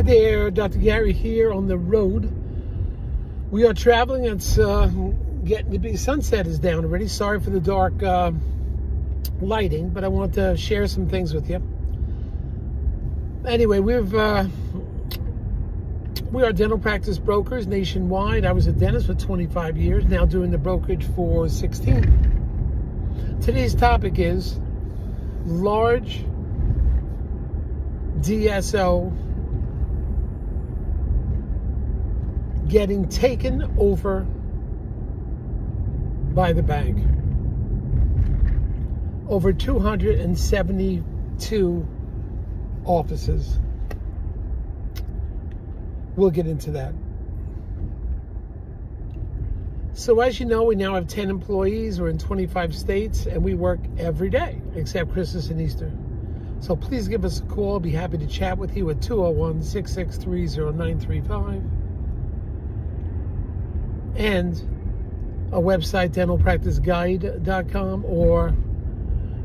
Hi there, Dr. Gary here on the road. We are traveling. It's getting to be, sunset is down already. Sorry for the dark lighting, but I want to share some things with you. Anyway, we are dental practice brokers nationwide. I was a dentist for 25 years, now doing the brokerage for 16. Today's topic is large DSO getting taken over by the bank. Over 272 offices. We'll get into that. So as you know, we now have 10 employees. We're in 25 states, and we work every day except Christmas and Easter. So please give us a call. I'll be happy to chat with you at 201-663-0935. And a website, dentalpracticeguide.com or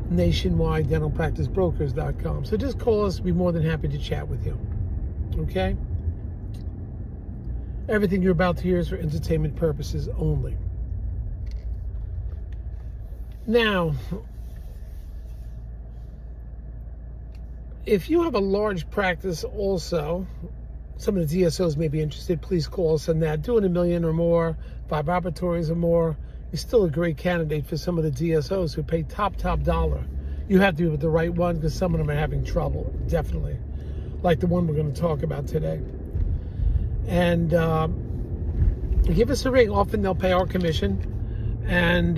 nationwide dentalpracticebrokers.com. So just call us. We'll be more than happy to chat with you. Okay? Everything you're about to hear is for entertainment purposes only. Now, if you have a large practice also, some of the DSOs may be interested, please call us on that. Doing $1 million or more, 5 operatories or more, you're still a great candidate for some of the DSOs who pay top dollar. You have to be with the right one because some of them are having trouble, definitely. Like the one we're going to talk about today. And give us a ring. Often they'll pay our commission. And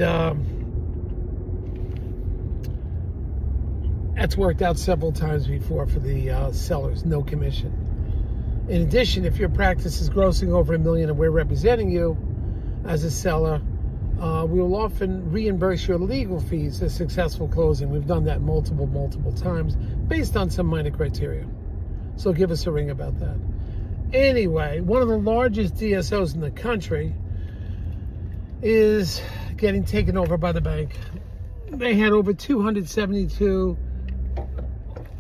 that's worked out several times before for the sellers, no commission. In addition, if your practice is grossing over $1 million and we're representing you as a seller, we will often reimburse your legal fees for successful closing. We've done that multiple times based on some minor criteria. So give us a ring about that. Anyway, one of the largest DSOs in the country is getting taken over by the bank. They had over 272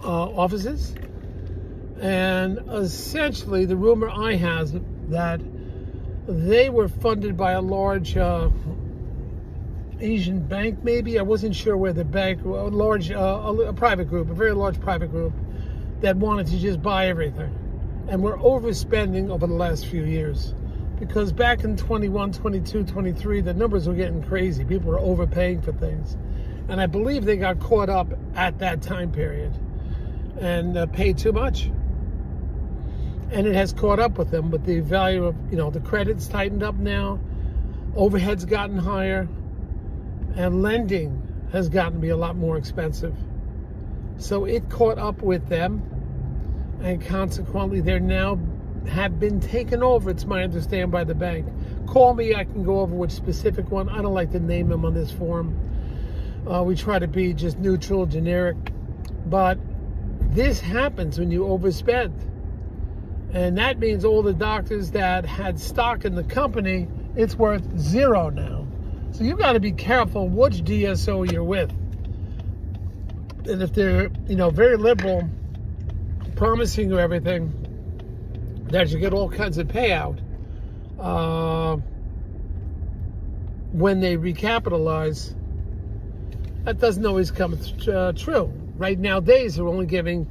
offices. And essentially, the rumor I have that they were funded by a large Asian bank, maybe. I wasn't sure where the bank, a private group, a very large private group that wanted to just buy everything. And we're overspending over the last few years. Because back in 21, 22, 23, the numbers were getting crazy. People were overpaying for things. And I believe they got caught up at that time period and paid too much. And it has caught up with them, but the value of, the credit's tightened up now, overhead's gotten higher, and lending has gotten to be a lot more expensive. So it caught up with them, and consequently, they're now have been taken over, it's my understanding, by the bank. Call me, I can go over which specific one. I don't like to name them on this forum. We try to be just neutral, generic, but this happens when you overspend. And that means all the doctors that had stock in the company, it's worth zero now. So you've got to be careful which DSO you're with. And if they're, very liberal, promising you everything, that you get all kinds of payout, when they recapitalize, that doesn't always come true. Right nowadays, they're only giving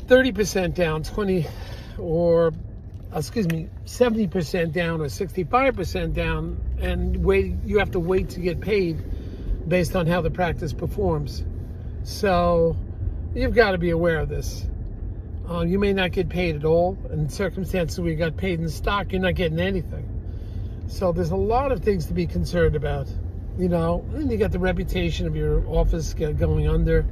30% down, 70% down or 65% down, and you have to wait to get paid based on how the practice performs. So you've got to be aware of this. You may not get paid at all. In circumstances where you got paid in stock, you're not getting anything. So there's a lot of things to be concerned about. And you got the reputation of your office going under.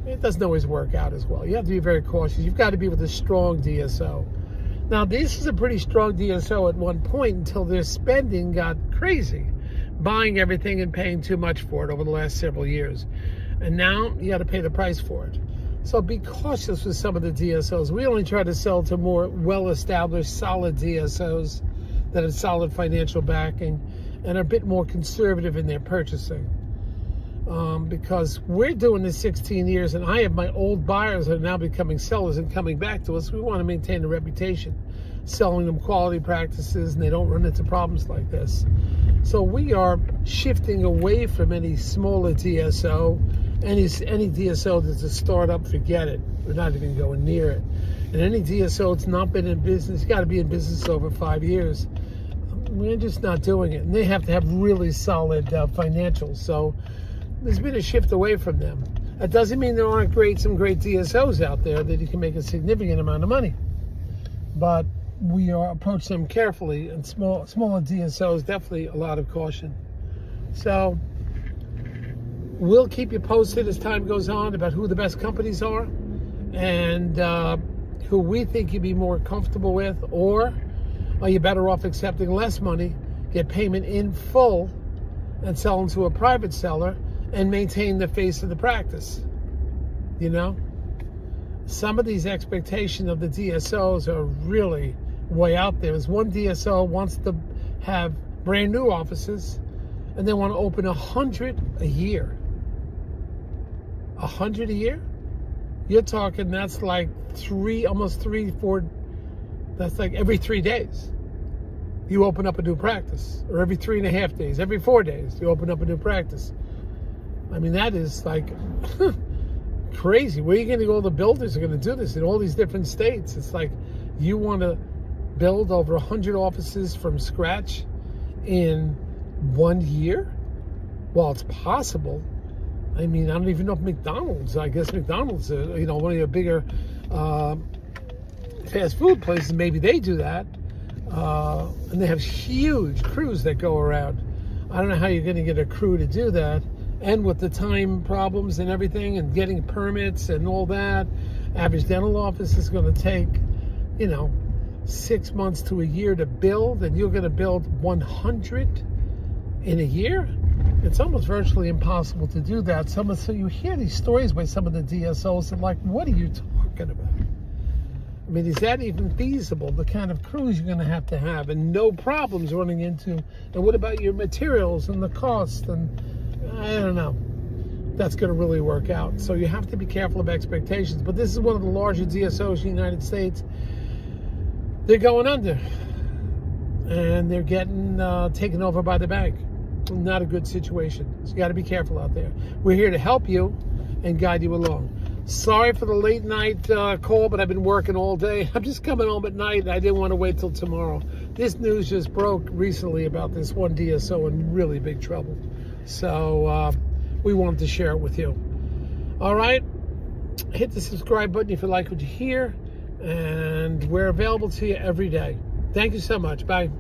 It doesn't always work out as well. You have to be very cautious. You've got to be with a strong DSO. Now, this is a pretty strong DSO at one point until their spending got crazy, buying everything and paying too much for it over the last several years. And now you got to pay the price for it. So be cautious with some of the DSOs. We only try to sell to more well-established, solid DSOs that have solid financial backing and are a bit more conservative in their purchasing. because we're doing this 16 years, and I have my old buyers that are now becoming sellers and coming back to us. We want to maintain a reputation, selling them quality practices, and they don't run into problems like this. So we are shifting away from any smaller DSO. Any DSO that's a startup, forget it. We're not even going near it. And any DSO that's not been in business, you got to be in business over 5 years. We're just not doing it. And they have to have really solid financials. So there's been a shift away from them. That doesn't mean there aren't some great DSOs out there that you can make a significant amount of money. But we are approaching them carefully, and smaller DSOs, definitely a lot of caution. So we'll keep you posted as time goes on about who the best companies are and who we think you'd be more comfortable with, or are you better off accepting less money, get payment in full, and sell them to a private seller and maintain the face of the practice. You know, some of these expectations of the DSOs are really way out there. There's one DSO wants to have brand new offices, and they want to open 100 a year. 100 a year? You're talking, that's like almost 3-4, that's like every 3 days you open up a new practice, or every 3.5 days, every 4 days you open up a new practice. I mean, that is like crazy. Where are you going to go? The builders are going to do this in all these different states. It's like, you want to build over 100 offices from scratch in 1 year? Well, it's possible. I mean, I don't even know if McDonald's, I guess McDonald's, one of your bigger fast food places, maybe they do that. And they have huge crews that go around. I don't know how you're going to get a crew to do that. And with the time problems and everything, and getting permits and all that, average dental office is going to take, 6 months to a year to build, and you're going to build 100 in a year? It's almost virtually impossible to do that. So you hear these stories by some of the DSOs, and like, what are you talking about? I mean, is that even feasible? The kind of crews you're going to have, and no problems running into. And what about your materials and the cost? And I don't know. That's going to really work out. So you have to be careful of expectations. But this is one of the larger DSOs in the United States. They're going under, and they're getting taken over by the bank. Not a good situation. So you got to be careful out there. We're here to help you and guide you along. Sorry for the late night call, but I've been working all day. I'm just coming home at night. I didn't want to wait till tomorrow. This news just broke recently about this one DSO in really big trouble. So we wanted to share it with you. All right. Hit the subscribe button if you like what you hear. And we're available to you every day. Thank you so much. Bye.